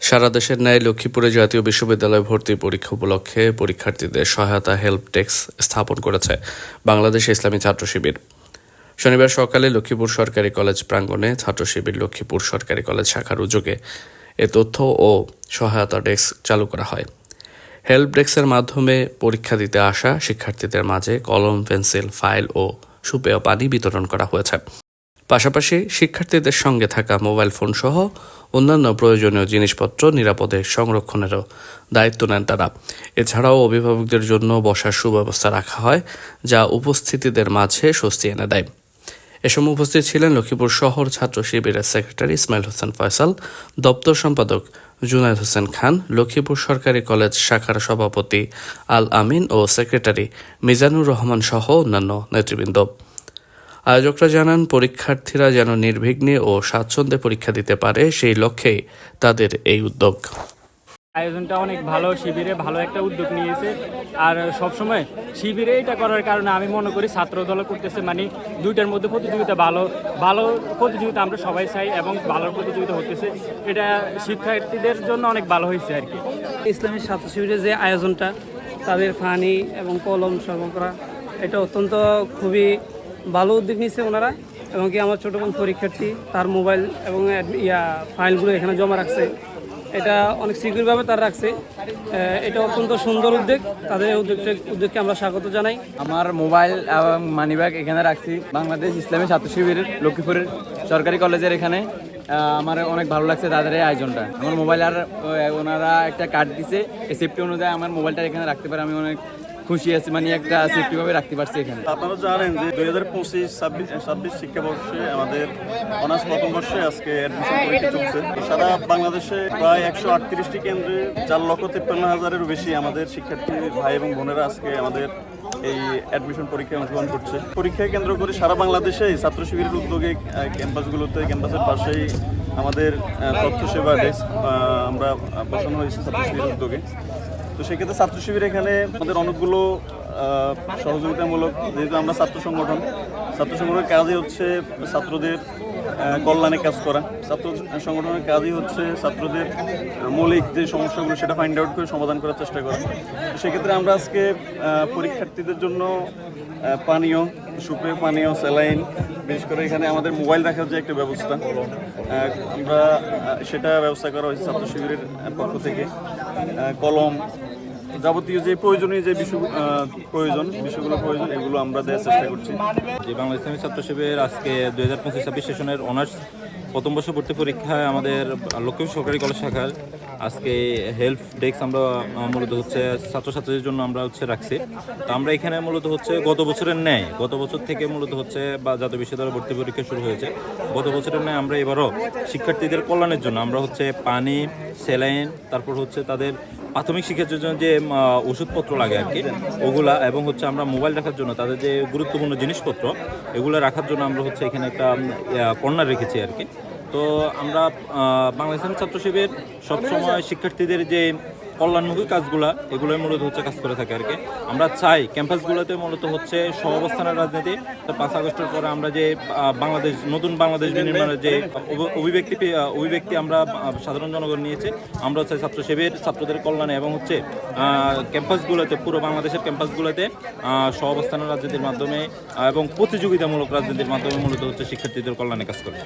সারা দেশের ন্যায় লক্ষ্মীপুরে জাতীয় বিশ্ববিদ্যালয় ভর্তি পরীক্ষা উপলক্ষে পরীক্ষার্থীদের সহায়তা হেল্প ডেস্ক স্থাপন করেছে বাংলাদেশ ইসলামী ছাত্র শিবির। শনিবার সকালে লক্ষ্মীপুর সরকারি কলেজ প্রাঙ্গণে ছাত্র শিবির লক্ষ্মীপুর সরকারি কলেজ শাখার উদ্যোগে এ তথ্য ও সহায়তা ডেস্ক চালু করা হয়। হেল্প ডেস্কের মাধ্যমে পরীক্ষা দিতে আসা শিক্ষার্থীদের মাঝে কলম, পেন্সিল, ফাইল ও সুপেয় পানি বিতরণ করা হয়েছে। পাশাপাশি শিক্ষার্থীদের সঙ্গে থাকা মোবাইল ফোন সহ অন্যান্য প্রয়োজনীয় জিনিসপত্র নিরাপদে সংরক্ষণেরও দায়িত্ব নেন তারা। এছাড়াও অভিভাবকদের জন্য বসার সুব্যবস্থা রাখা হয়, যা উপস্থিতিদের মাঝে স্বস্তি এনে দেয়। এ সময় উপস্থিত ছিলেন লক্ষ্মীপুর শহর ছাত্র শিবিরের সেক্রেটারি ইসমাইল হোসেন ফয়সাল, দপ্তর সম্পাদক জুনায়েদ হোসেন খান, লক্ষ্মীপুর সরকারি কলেজ শাখার সভাপতি আল আমিন ও সেক্রেটারি মিজানুর রহমান সহ অন্যান্য নেতৃবৃন্দ। আয়োজকরা জানান, পরীক্ষার্থীরা যেন নির্বিঘ্নে ও স্বাচ্ছন্দ্যে পরীক্ষা দিতে পারে, সেই লক্ষ্যেই তাদের এই উদ্যোগ। আয়োজনটা অনেক ভালো, শিবিরে ভালো একটা উদ্যোগ নিয়েছে। আর সবসময় শিবিরে এটা করার কারণে আমি মনে করি ছাত্র দল করতেছে, মানে দুইটার মধ্যে প্রতিযোগিতা, ভালো প্রতিযোগিতা আমরা সবাই চাই এবং ভালো প্রতিযোগিতা হতেছে। এটা শিক্ষার্থীদের জন্য অনেক ভালো হয়েছে আর কি। ইসলামী ছাত্র শিবিরের যে আয়োজনটা, তাদের ফানি এবং কলম সরবরাহ করা, এটা অত্যন্ত খুবই ভালো উদ্যোগ নিয়েছে ওনারা। এবং কি আমার ছোটো বোন পরীক্ষার্থী, তার মোবাইল এবং ফাইলগুলো এখানে জমা রাখছে, এটা অনেক সিকিউরভাবে তারা রাখছে। এটা অত্যন্ত সুন্দর উদ্যোগ, তাদের উদ্যোগকে আমরা স্বাগত জানাই। আমার মোবাইল এবং মানিব্যাগ এখানে রাখছি বাংলাদেশ ইসলামী ছাত্র শিবিরের লক্ষ্মীপুরের সরকারি কলেজের এখানে। আমার অনেক ভালো লাগছে তাদের এই আয়োজনটা। আমার মোবাইল আর ওনারা একটা কার্ড দিছে, এই সেফটি অনুযায়ী আমার মোবাইলটা এখানে রাখতে পারে। আমি অনেক খুশি আছি, মানে একটা সেফটিভাবে রাখতে পারছি এখানে। আপনারা জানেন যে 2025-26 শিক্ষাবর্ষে আমাদের অনার্স প্রথম বর্ষে আজকে অ্যাডমিশন পরীক্ষা চলছে। সারা বাংলাদেশে প্রায় 138টি কেন্দ্রে 4,53,000-এরও বেশি আমাদের শিক্ষার্থী ভাই এবং বোনেরা আজকে আমাদের এই অ্যাডমিশন পরীক্ষায় অংশগ্রহণ করছে। পরীক্ষায় কেন্দ্র করে সারা বাংলাদেশে ছাত্র শিবিরের উদ্যোগে ক্যাম্পাসের পাশেই আমাদের তথ্য সেবা ডেস্ক আমরা বসানো হয়েছে ছাত্র শিবিরের উদ্যোগে। তো সেক্ষেত্রে ছাত্র শিবির এখানে আমাদের অনেকগুলো সহযোগিতামূলক, যেহেতু আমরা ছাত্র সংগঠনের কাজই হচ্ছে ছাত্রদের কল্যাণে কাজ করা। ছাত্র সংগঠনের কাজই হচ্ছে ছাত্রদের মৌলিক যে সমস্যাগুলো সেটা ফাইন্ড আউট করে সমাধান করার চেষ্টা করা। তো সেক্ষেত্রে আমরা আজকে পরীক্ষার্থীদের জন্য পানীয়, সুপেয় পানীয়, স্যালাইন, বিশেষ করে এখানে আমাদের মোবাইল রাখার যে একটা ব্যবস্থা, আমরা সেটা ব্যবস্থা করা হয়েছে ছাত্র শিবিরের পক্ষ থেকে। কলম, যাবতীয় যে প্রয়োজনীয় যে বিষয়গুলো প্রয়োজন এগুলো আমরা দেওয়ার চেষ্টা করছি। যে বাংলা ইসলামী ছাত্র শিবির আজকে 2025-26 সেশনের অনার্স প্রথম বর্ষ ভর্তি পরীক্ষায় আমাদের লক্ষ্মীপুর সরকারি কলেজ শাখার আজকে হেল্প ডেস্ক আমরা মূলত হচ্ছে ছাত্রছাত্রীদের জন্য আমরা রাখছি। তো আমরা এখানে মূলত গত বছর থেকে মূলত বা জাতীয় বিশ্ববিদ্যালয় ভর্তি পরীক্ষা শুরু হয়েছে। গত বছরের ন্যায় আমরা এবারও শিক্ষার্থীদের কল্যাণের জন্য আমরা পানি, স্যালাইন, তারপর তাদের প্রাথমিক শিক্ষার জন্য যে ওষুধপত্র লাগে আর কি ওগুলা, এবং আমরা মোবাইল রাখার জন্য তাদের যে গুরুত্বপূর্ণ জিনিসপত্র এগুলো রাখার জন্য আমরা এখানে একটা কর্নার রেখেছি আর কি। তো আমরা বাংলাদেশ ছাত্র শিবির সবসময় শিক্ষার্থীদের যে কল্যাণমুখী কাজগুলা এগুলোই মূলত কাজ করে থাকে আর কি। আমরা চাই ক্যাম্পাসগুলোতে মূলত সহাবস্থানের রাজনীতি। তো 5 আগস্টের পরে আমরা যে নতুন বাংলাদেশ বিনির্মাণের যে অভিব্যক্তি আমরা সাধারণ জনগণ নিয়েছে, আমরা চাই ছাত্র শিবির ছাত্রদের কল্যাণে এবং ক্যাম্পাসগুলোতে, পুরো বাংলাদেশের ক্যাম্পাসগুলোতে সহাবস্থানের রাজনীতির মাধ্যমে এবং প্রতিযোগিতামূলক রাজনীতির মাধ্যমে মূলত শিক্ষার্থীদের কল্যাণে কাজ করে।